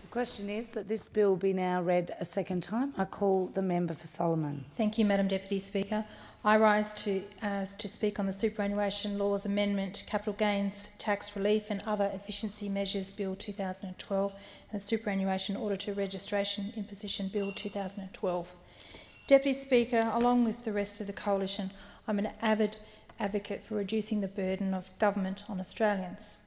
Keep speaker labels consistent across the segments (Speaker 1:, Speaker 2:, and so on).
Speaker 1: The question is that this bill be now read a second time. I call the member for Solomon.
Speaker 2: Thank you, Madam Deputy Speaker. I rise to speak on the Superannuation Laws Amendment, Capital Gains Tax Relief and Other Efficiency Measures Bill 2012 and the Superannuation Auditor Registration Imposition Bill 2012. Deputy Speaker, along with the rest of the Coalition, I'm an avid advocate for reducing the burden of government on Australians.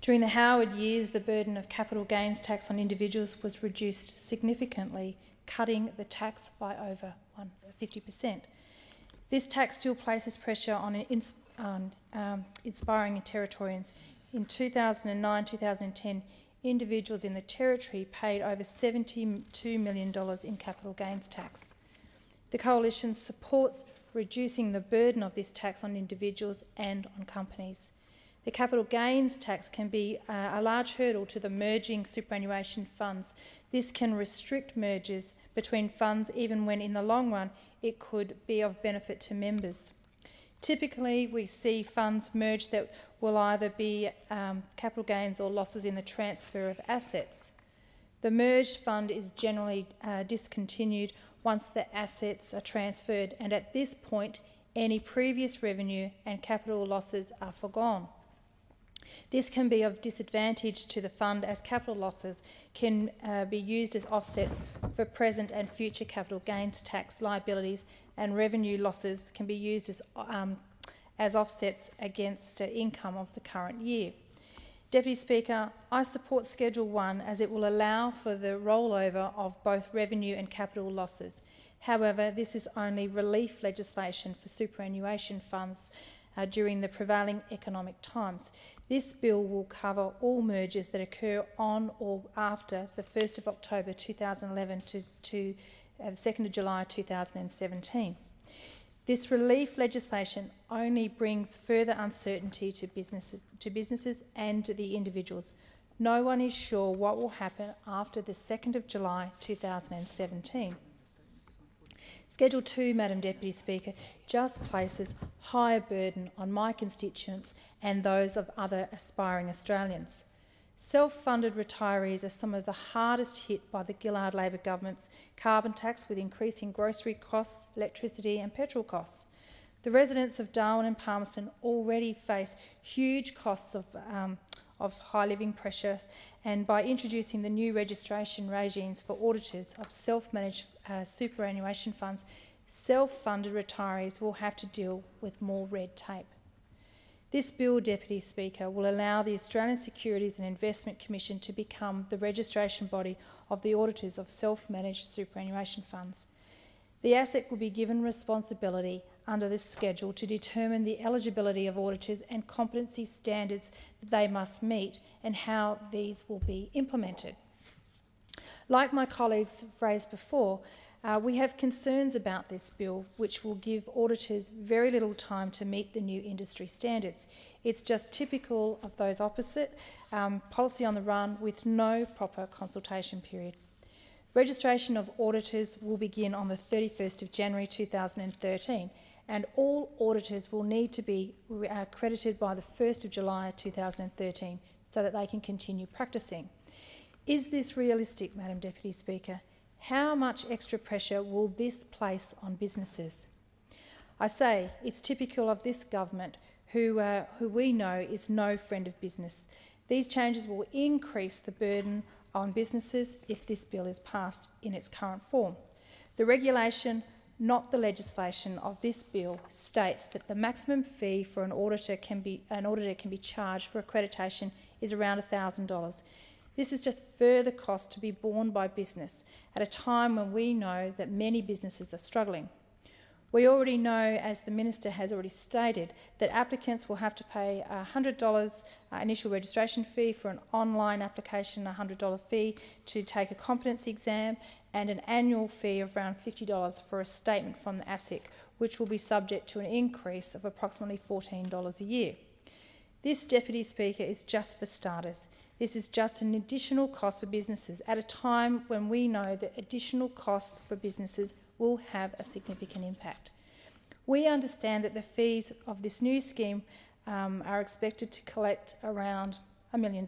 Speaker 2: During the Howard years, the burden of capital gains tax on individuals was reduced significantly, cutting the tax by over 50%. This tax still places pressure on inspiring Territorians. In 2009-2010, individuals in the Territory paid over $72 million in capital gains tax. The Coalition supports reducing the burden of this tax on individuals and on companies. The capital gains tax can be a large hurdle to the merging superannuation funds. This can restrict mergers between funds even when in the long run it could be of benefit to members. Typically, we see funds merge that will either be capital gains or losses in the transfer of assets. The merged fund is generally discontinued once the assets are transferred, and at this point, any previous revenue and capital losses are forgone. This can be of disadvantage to the fund as capital losses can be used as offsets for present and future capital gains tax liabilities, and revenue losses can be used as offsets against income of the current year. Deputy Speaker, I support Schedule 1 as it will allow for the rollover of both revenue and capital losses. However, this is only relief legislation for superannuation funds during the prevailing economic times. This bill will cover all mergers that occur on or after the 1st of October 2011 to the 2nd of July 2017. This relief legislation only brings further uncertainty to businesses and to the individuals. No one is sure what will happen after the 2nd of July 2017. Schedule 2, Madam Deputy Speaker, just places higher burden on my constituents and those of other aspiring Australians. Self-funded retirees are some of the hardest hit by the Gillard Labor government's carbon tax, with increasing grocery costs, electricity and petrol costs. The residents of Darwin and Palmerston already face huge costs of high living pressure, and by introducing the new registration regimes for auditors of self-managed superannuation funds, self-funded retirees will have to deal with more red tape. This bill, Deputy Speaker, will allow the Australian Securities and Investment Commission to become the registration body of the auditors of self-managed superannuation funds. The ASIC will be given responsibility under this schedule to determine the eligibility of auditors and competency standards that they must meet and how these will be implemented. Like my colleagues raised before, we have concerns about this bill, which will give auditors very little time to meet the new industry standards. It's just typical of those opposite, policy on the run with no proper consultation period. Registration of auditors will begin on the 31st of January 2013, and all auditors will need to be accredited by the 1st of July 2013 so that they can continue practising. Is this realistic, Madam Deputy Speaker? How much extra pressure will this place on businesses? I say it's typical of this government, who we know is no friend of business. These changes will increase the burden on businesses if this bill is passed in its current form. The regulation, not the legislation, of this bill states that the maximum fee for an auditor can be charged for accreditation is around $1,000. This is just further cost to be borne by business at a time when we know that many businesses are struggling. We already know, as the Minister has already stated, that applicants will have to pay a $100 initial registration fee for an online application, a $100 fee to take a competency exam, and an annual fee of around $50 for a statement from the ASIC, which will be subject to an increase of approximately $14 a year. This, Deputy Speaker, is just for starters. This is just an additional cost for businesses at a time when we know that additional costs for businesses will have a significant impact. We understand that the fees of this new scheme are expected to collect around $1 million.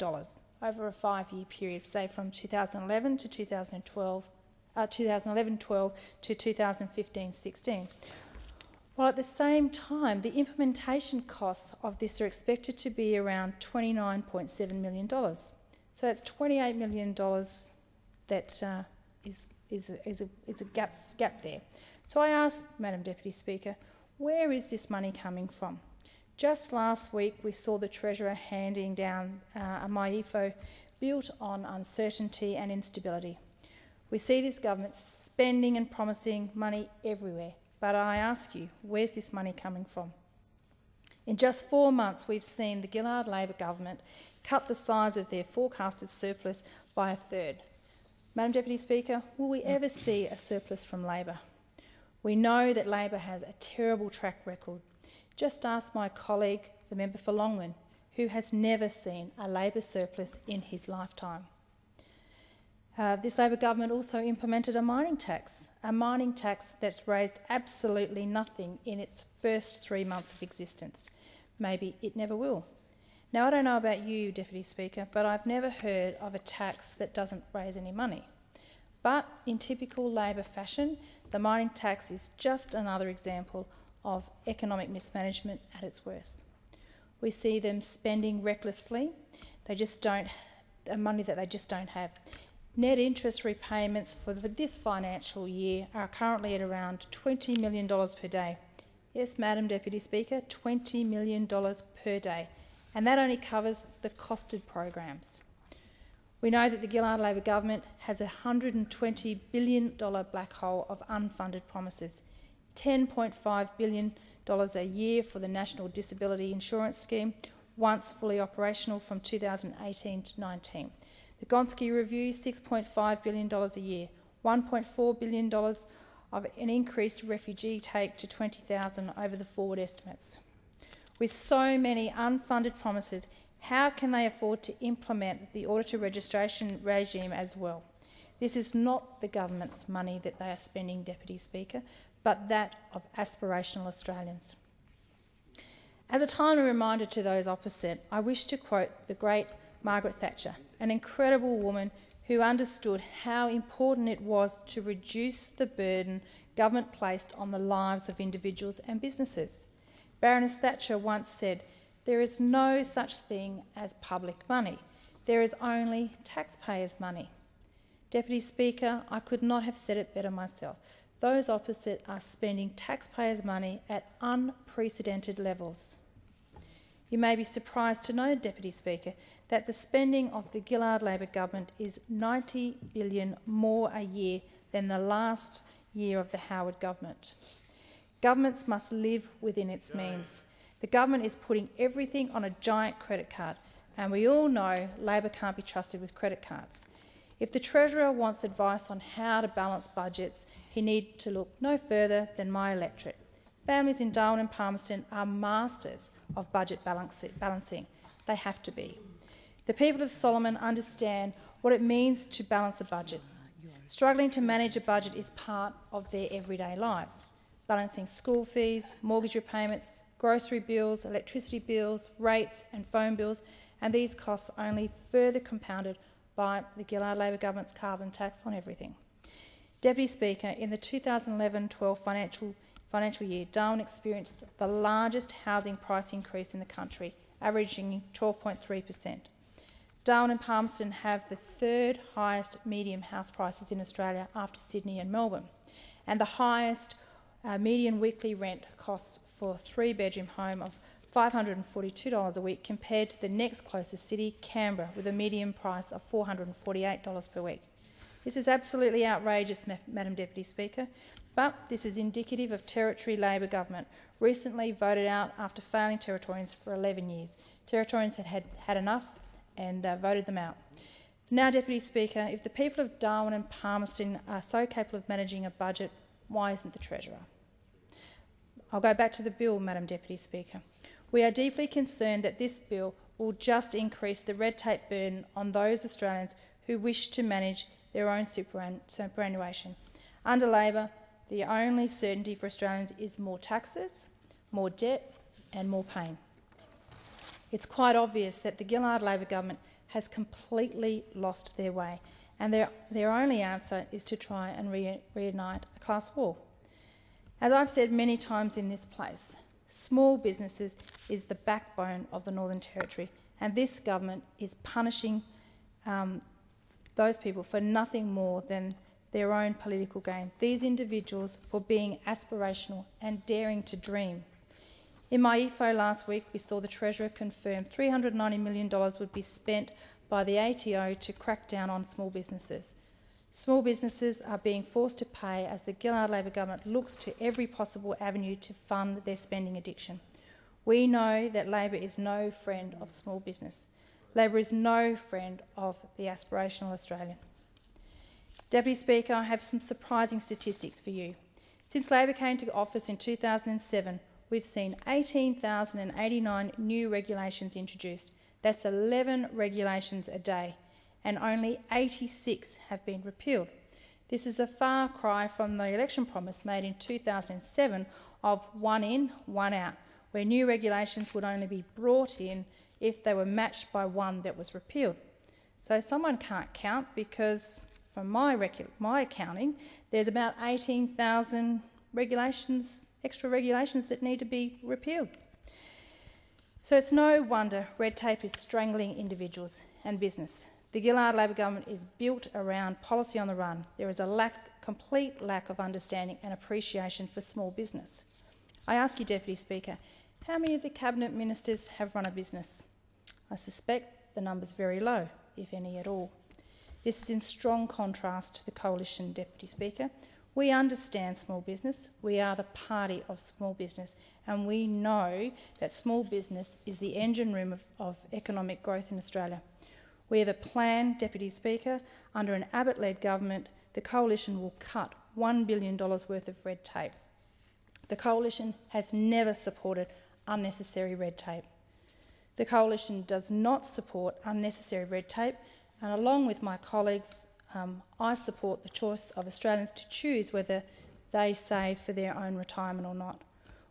Speaker 2: over a 5-year period, say from 2011 to 2012, 2011-12 to 2015-16. While at the same time, the implementation costs of this are expected to be around $29.7 million. So that's $28 million that is a gap there. So I asked, Madam Deputy Speaker, where is this money coming from? Just last week, we saw the Treasurer handing down a MyEFO built on uncertainty and instability. We see this government spending and promising money everywhere, but I ask you, where's this money coming from? In just 4 months, we've seen the Gillard Labor government cut the size of their forecasted surplus by 1/3. Madam Deputy Speaker, will we ever see a surplus from Labor? We know that Labor has a terrible track record. Just ask my colleague, the member for Longman, who has never seen a Labor surplus in his lifetime. This Labor government also implemented a mining tax that's raised absolutely nothing in its first 3 months of existence. Maybe it never will. Now, I don't know about you, Deputy Speaker, but I've never heard of a tax that doesn't raise any money. But in typical Labor fashion, the mining tax is just another example of economic mismanagement at its worst. We see them spending recklessly. They just don't money that they just don't have. Net interest repayments for this financial year are currently at around $20 million per day. Yes, Madam Deputy Speaker, $20 million per day. And that only covers the costed programs. We know that the Gillard Labor government has a $120 billion black hole of unfunded promises, $10.5 billion a year for the National Disability Insurance Scheme, once fully operational from 2018 to 19. The Gonski Review, $6.5 billion a year, $1.4 billion of an increased refugee take to 20,000 over the forward estimates. With so many unfunded promises, how can they afford to implement the Auditor registration regime as well? This is not the government's money that they are spending, Deputy Speaker, but that of aspirational Australians. As a timely reminder to those opposite, I wish to quote the great Margaret Thatcher, an incredible woman who understood how important it was to reduce the burden government placed on the lives of individuals and businesses. Baroness Thatcher once said, "There is no such thing as public money. There is only taxpayers' money." Deputy Speaker, I could not have said it better myself. Those opposite are spending taxpayers' money at unprecedented levels. You may be surprised to know, Deputy Speaker, that the spending of the Gillard Labor government is $90 billion more a year than the last year of the Howard government. Governments must live within its means. The government is putting everything on a giant credit card, and we all know Labor can't be trusted with credit cards. If the Treasurer wants advice on how to balance budgets, he needs to look no further than my electorate. Families in Darwin and Palmerston are masters of budget balancing. They have to be. The people of Solomon understand what it means to balance a budget. Struggling to manage a budget is part of their everyday lives. Balancing school fees, mortgage repayments, grocery bills, electricity bills, rates and phone bills, and these costs only further compounded by the Gillard Labor government's carbon tax on everything. Deputy Speaker, in the 2011-12 financial year, Darwin experienced the largest housing price increase in the country, averaging 12.3%. Darwin and Palmerston have the third highest median house prices in Australia after Sydney and Melbourne, and the highest median weekly rent costs for a 3-bedroom home of $542 a week compared to the next closest city, Canberra, with a median price of $448 per week. This is absolutely outrageous, Madam Deputy Speaker, but this is indicative of Territory Labor government, recently voted out after failing Territorians for 11 years. Territorians had enough and voted them out. So now, Deputy Speaker, if the people of Darwin and Palmerston are so capable of managing a budget, why isn't the Treasurer? I'll go back to the bill, Madam Deputy Speaker. We are deeply concerned that this bill will just increase the red tape burden on those Australians who wish to manage their own superannuation. Under Labor, the only certainty for Australians is more taxes, more debt and more pain. It's quite obvious that the Gillard Labor government has completely lost their way, and their only answer is to try and reignite a class war. As I've said many times in this place, small businesses is the backbone of the Northern Territory, and this government is punishing those people for nothing more than their own political gain. These individuals for being aspirational and daring to dream. In my EFO last week, we saw the Treasurer confirm $390 million would be spent by the ATO to crack down on small businesses. Small businesses are being forced to pay as the Gillard Labor government looks to every possible avenue to fund their spending addiction. We know that Labor is no friend of small business. Labor is no friend of the aspirational Australian. Deputy Speaker, I have some surprising statistics for you. Since Labor came to office in 2007, we've seen 18,089 new regulations introduced. That's 11 regulations a day, and only 86 have been repealed. This is a far cry from the election promise made in 2007 of one in, one out, where new regulations would only be brought in if they were matched by one that was repealed. So someone can't count because, from my accounting, there's about 18,000 regulations, extra regulations that need to be repealed. So it's no wonder red tape is strangling individuals and business. The Gillard Labor government is built around policy on the run. There is a complete lack of understanding and appreciation for small business. I ask you, Deputy Speaker, how many of the Cabinet Ministers have run a business? I suspect the number's very low, if any at all. This is in strong contrast to the Coalition, Deputy Speaker. We understand small business. We are the party of small business, and we know that small business is the engine room of economic growth in Australia. We have a plan, Deputy Speaker. Under an Abbott-led government, the Coalition will cut $1 billion worth of red tape. The Coalition has never supported unnecessary red tape. The Coalition does not support unnecessary red tape, and along with my colleagues, I support the choice of Australians to choose whether they save for their own retirement or not.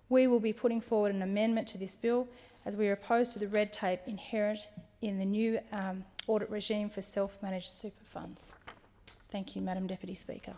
Speaker 2: We will be putting forward an amendment to this bill as we are opposed to the red tape inherent in the new audit regime for self-managed super funds. Thank you, Madam Deputy Speaker.